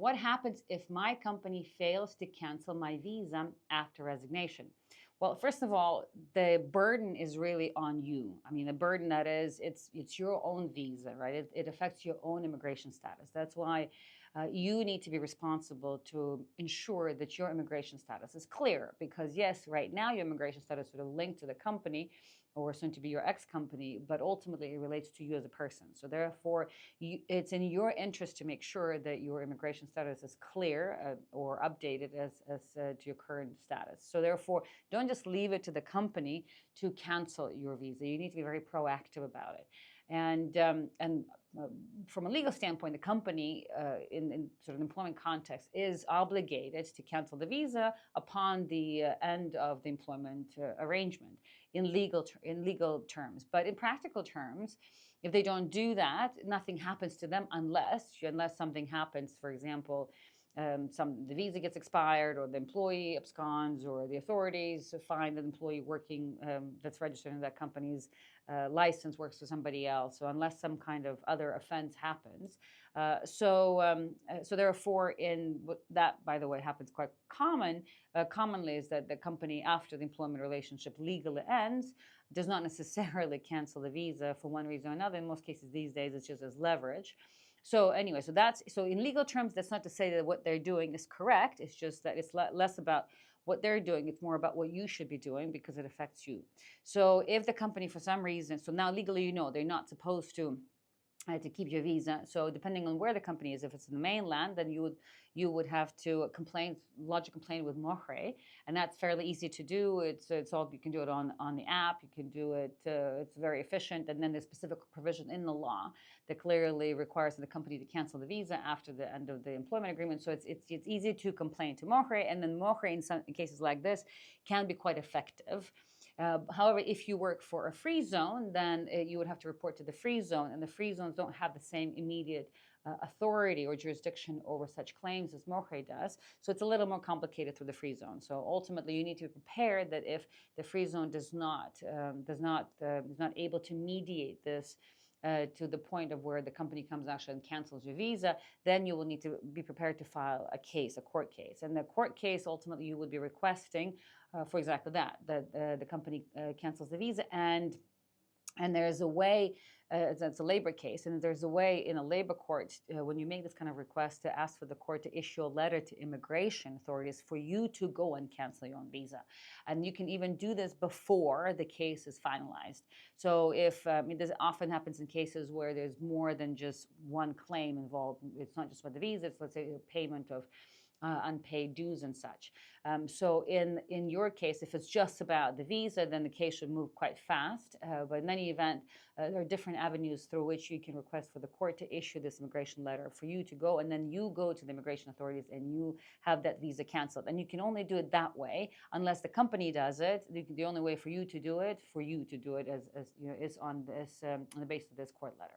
what happens if my company fails to cancel my visa after resignation? Well, first of all, the burden is really on you. I mean, the burden that is, it's your own visa, right? It affects your own immigration status. That's why you need to be responsible to ensure that your immigration status is clear. Because yes, right now your immigration status is sort of linked to the company or soon to be your ex-company, but ultimately it relates to you as a person. So therefore, it's in your interest to make sure that your immigration status is clear or updated as to your current status. So therefore, don't just leave it to the company to cancel your visa. You need to be very proactive about it. And from a legal standpoint, the company in sort of employment context is obligated to cancel the visa upon the end of the employment arrangement in legal terms. But in practical terms, if they don't do that, nothing happens to them unless something happens. For example, the visa gets expired, or the employee absconds, or the authorities find an employee working that's registered in that company's license works for somebody else. So unless some kind of other offense happens, so therefore, in that, by the way, happens quite commonly, is that the company, after the employment relationship legally ends, does not necessarily cancel the visa for one reason or another. In most cases these days, it's just as leverage. So anyway, so in legal terms, that's not to say that what they're doing is correct. It's just that it's less about what they're doing. It's more about what you should be doing because it affects you. So if the company, for some reason, so now legally, they're not supposed to keep your visa. So depending on where the company is, if it's in the mainland, then you would have to lodge a complaint with Mohre, and that's fairly easy to do. It's all, you can do it on the app. You can do it. It's very efficient. And then there's specific provision in the law that clearly requires the company to cancel the visa after the end of the employment agreement. So it's easy to complain to Mohre, and then Mohre in some cases like this can be quite effective. However, if you work for a free zone, then you would have to report to the free zone, and the free zones don't have the same immediate authority or jurisdiction over such claims as Mohre does. So it's a little more complicated through the free zone. So ultimately, you need to be prepared that if the free zone is not able to mediate this to the point of where the company comes actually and cancels your visa, then you will need to be prepared to file a court case. And the court case, ultimately, you would be requesting for exactly that the company cancels the visa, and there's a way, it's a labor case, and there's a way in a labor court when you make this kind of request to ask for the court to issue a letter to immigration authorities for you to go and cancel your own visa. And you can even do this before the case is finalized. So if, this often happens in cases where there's more than just one claim involved. It's not just about the visa, it's, let's say, a payment of unpaid dues and such. So in your case, if it's just about the visa, then the case should move quite fast. But in any event, there are different avenues through which you can request for the court to issue this immigration letter for you to go, and then you go to the immigration authorities and you have that visa canceled. And you can only do it that way unless the company does it. The only way for you to do it, is on the basis of this court letter.